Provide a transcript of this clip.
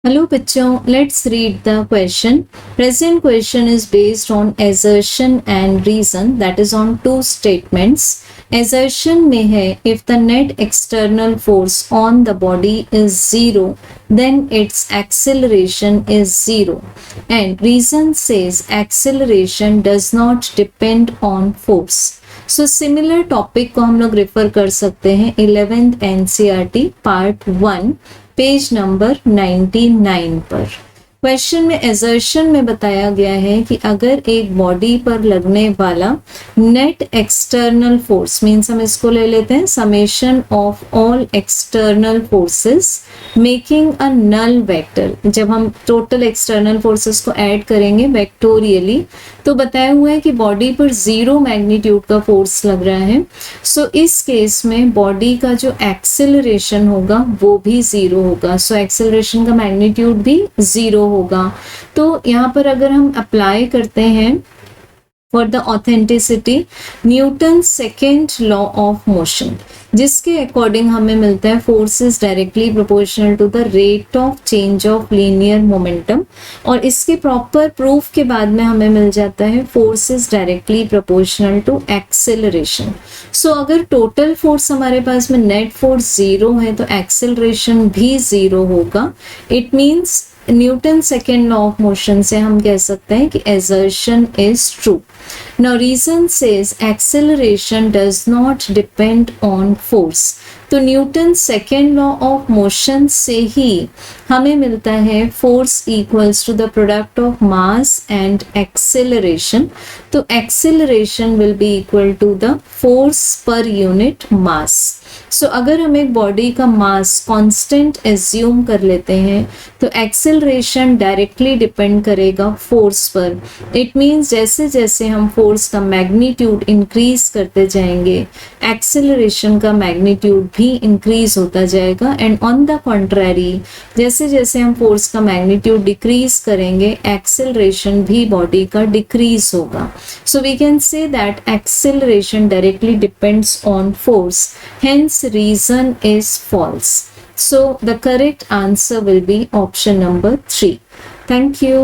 Hello बच्चों, let's read the question. Present question is based on assertion and reason, that is on two statements. Assertion में है if the net external force on the body is zero, then its acceleration is zero. And reason says acceleration does not depend on force. So similar topic को हम लोग refer कर सकते हैं 11th NCERT part 1 page number 99 पर। Question में assertion में बताया गया है कि अगर एक बॉडी पर लगने वाला नेट एक्सटर्नल फोर्स मीन्स हम इसको ले लेते हैं summation of all external forces making a null vector. जब हम टोटल एक्सटर्नल फोर्सेस को ऐड करेंगे वेक्टोरियली तो बताया हुआ है कि बॉडी पर जीरो मैग्नीट्यूड का फोर्स लग रहा है। सो इस केस में बॉडी का जो एक्सेलरेशन होगा वो भी जीरो होगा। सो एक्सेलरेशन का मैग्नीट्यूड भी जीरो होगा। तो यहाँ पर अगर हम अप्लाई करते हैं for the authenticity Newton second law of motion, जिसके अकॉर्डिंग हमें मिलता है force is directly proportional to the rate of change of linear momentum. और इसके प्रॉपर प्रूफ के बाद में हमें मिल जाता है force is directly proportional to acceleration. So अगर टोटल फोर्स हमारे पास में नेट फोर्स जीरो है तो एक्सेलरेशन भी जीरो होगा। It means Newton second law of motion से हम कह सकते हैं कि assertion is true. Now reason says acceleration does not depend on force. तो Newton second law of motion से ही हमें मिलता है force equals to the product of mass and acceleration. तो acceleration will be equal to the force per unit mass. So अगर हम एक बॉडी का मास कांस्टेंट एज्यूम कर लेते हैं तो एक्सेलरेशन डायरेक्टली डिपेंड करेगा फोर्स पर। इट मीन्स जैसे जैसे हम फोर्स का मैग्नीट्यूड इंक्रीज करते जाएंगे एक्सेलरेशन का मैग्नीट्यूड भी इंक्रीज होता जाएगा। एंड ऑन द कॉन्ट्ररी जैसे जैसे हम फोर्स का मैग्नीट्यूड डिक्रीज करेंगे एक्सेलरेशन भी बॉडी का डिक्रीज होगा। So we can say that acceleration directly depends on force, hence reason is false. So the correct answer will be option number 3. Thank you.